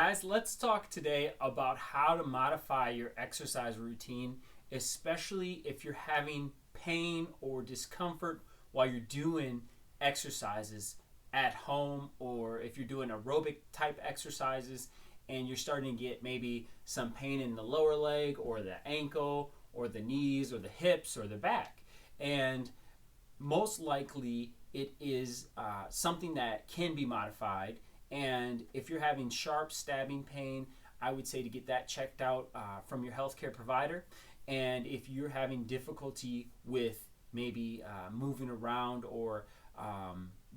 Guys, let's talk today about how to modify your exercise routine, especially if you're having pain or discomfort while you're doing exercises at home, or if you're doing aerobic type exercises and you're starting to get maybe some pain in the lower leg or the ankle or the knees or the hips or the back. And most likely it is something that can be modified. And if you're having sharp stabbing pain, I would say to get that checked out from your healthcare provider. And if you're having difficulty with maybe moving around or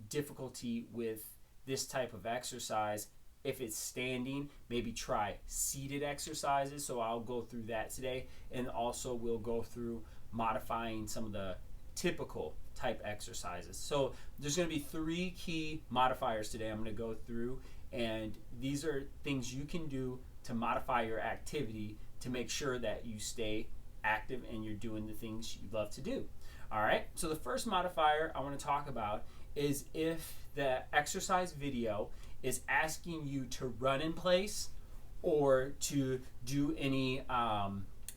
difficulty with this type of exercise, if it's standing, maybe try seated exercises. So I'll go through that today, and also we'll go through modifying some of the typical type exercises. So there's going to be 3 key modifiers today I'm going to go through, and these are things you can do to modify your activity to make sure that you stay active and you're doing the things you love to do. All right, so the first modifier I want to talk about is if the exercise video is asking you to run in place or to do any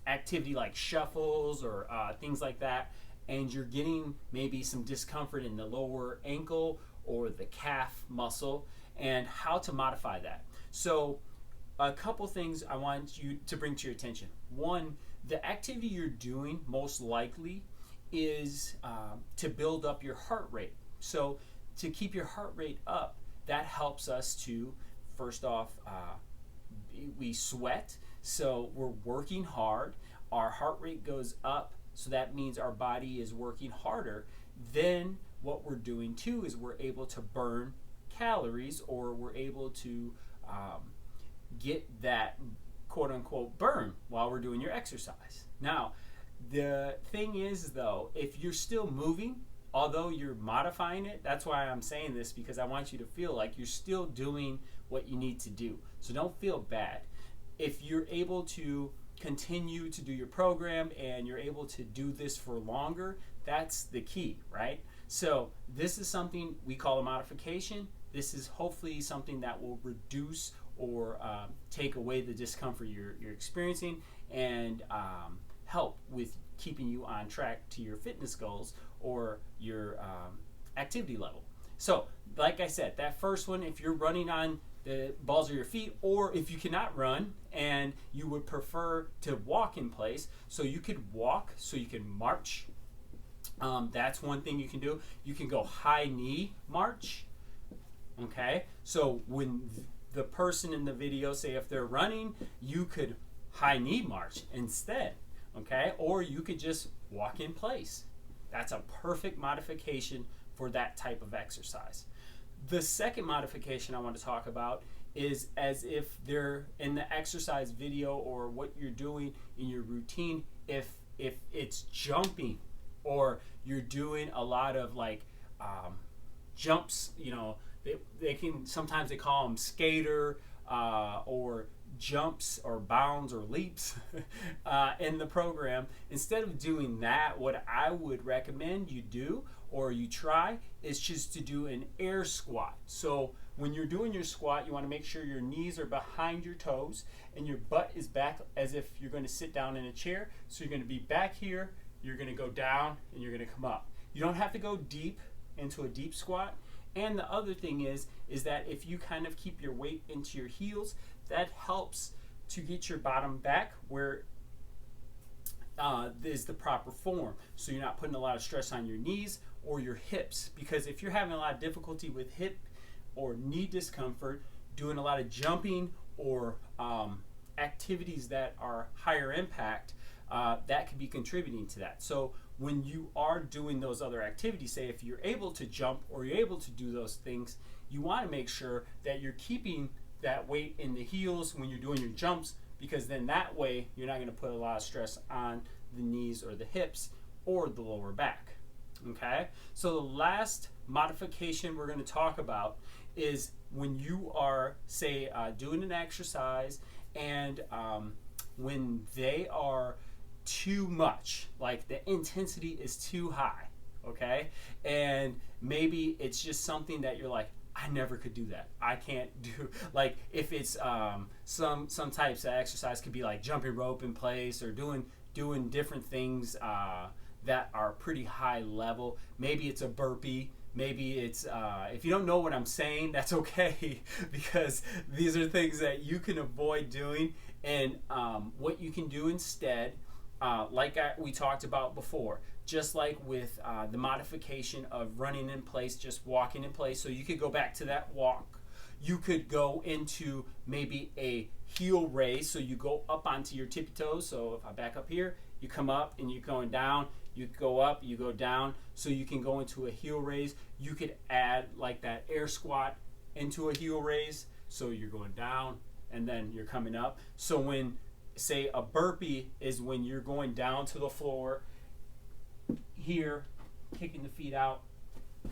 activity like shuffles or things like that, and you're getting maybe some discomfort in the lower ankle or the calf muscle, and how to modify that. So a couple things I want you to bring to your attention. One, the activity you're doing most likely is to build up your heart rate. So to keep your heart rate up, that helps us to, first off, we sweat, so we're working hard, our heart rate goes up, so that means our body is working harder. Then what we're doing too is we're able to burn calories, or we're able to get that quote unquote burn while we're doing your exercise. Now, the thing is though, if you're still moving, although you're modifying it, that's why I'm saying this, because I want you to feel like you're still doing what you need to do. So don't feel bad. If you're able to continue to do your program and you're able to do this for longer, that's the key, right? So this is something we call a modification. This is hopefully something that will reduce or take away the discomfort you're experiencing, and help with keeping you on track to your fitness goals or your activity level. So like I said, that first one, if you're running on the balls of your feet, or if you cannot run and you would prefer to walk in place, so you could walk, so you can march. That's one thing you can do. You can go high knee march. Okay, so when the person in the video, say if they're running, you could high knee march instead. Okay, or you could just walk in place. That's a perfect modification for that type of exercise. The second modification I want to talk about is as if they're in the exercise video or what you're doing in your routine, if it's jumping, or you're doing a lot of like jumps, they can, sometimes they call them skater or jumps or bounds or leaps in the program. Instead of doing that, what I would recommend you do or you try is just to do an air squat. So when you're doing your squat, you want to make sure your knees are behind your toes and your butt is back as if you're going to sit down in a chair. So you're going to be back here, you're going to go down, and you're going to come up. You don't have to go deep into a deep squat. And the other thing is that if you kind of keep your weight into your heels, that helps to get your bottom back where is the proper form. So you're not putting a lot of stress on your knees or your hips, because if you're having a lot of difficulty with hip or knee discomfort, doing a lot of jumping or activities that are higher impact, that could be contributing to that. So when you are doing those other activities, say if you're able to jump or you're able to do those things, you want to make sure that you're keeping that weight in the heels when you're doing your jumps, because then that way you're not going to put a lot of stress on the knees or the hips or the lower back. Okay, so the last modification we're going to talk about is when you are, say, doing an exercise, and when they are too much, like the intensity is too high, okay, and maybe it's just something that you're like, I never could do that. I can't do, like, if it's some types of exercise could be like jumping rope in place or doing different things that are pretty high level. Maybe it's a burpee. Maybe it's if you don't know what I'm saying, that's okay because these are things that you can avoid doing. And what you can do instead, we talked about before, just like with the modification of running in place, just walking in place. So you could go back to that walk. You could go into maybe a heel raise. So you go up onto your tippy toes. So if I back up here, you come up and you're going down. You go up, you go down. So you can go into a heel raise. You could add like that air squat into a heel raise. So you're going down and then you're coming up. So when, say, a burpee is when you're going down to the floor here, kicking the feet out,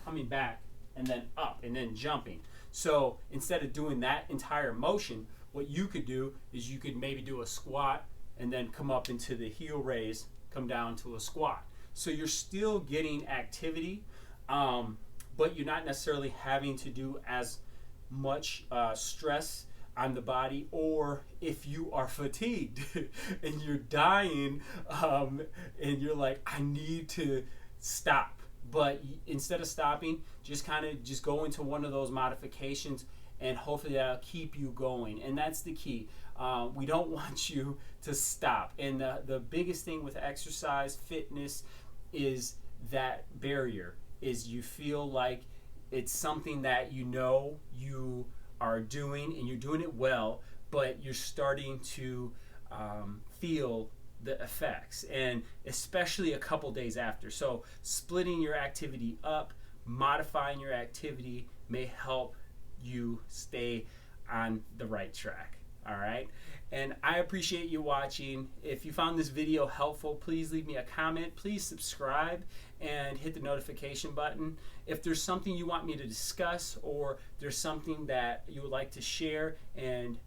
coming back, and then up, and then jumping. So instead of doing that entire motion, what you could do is you could maybe do a squat and then come up into the heel raise, come down to a squat. So you're still getting activity, but you're not necessarily having to do as much stress on the body. Or if you are fatigued and you're dying and you're like, I need to stop, but instead of stopping, just go into one of those modifications and hopefully that'll keep you going. And that's the key. We don't want you to stop. And the biggest thing with exercise fitness is that barrier, is you feel like it's something that you are doing and you're doing it well, but you're starting to feel the effects, and especially a couple days after. So splitting your activity up, modifying your activity may help you stay on the right track. All right, and I appreciate you watching. If you found this video helpful, please leave me a comment. Please subscribe and hit the notification button. If there's something you want me to discuss, or there's something that you would like to share and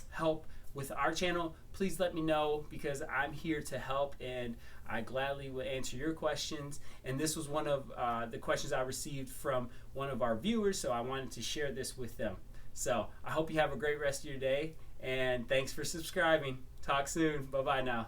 help with our channel, please let me know, because I'm here to help and I gladly will answer your questions. And this was one of the questions I received from one of our viewers, so I wanted to share this with them. So I hope you have a great rest of your day, and thanks for subscribing. Talk soon. Bye-bye now.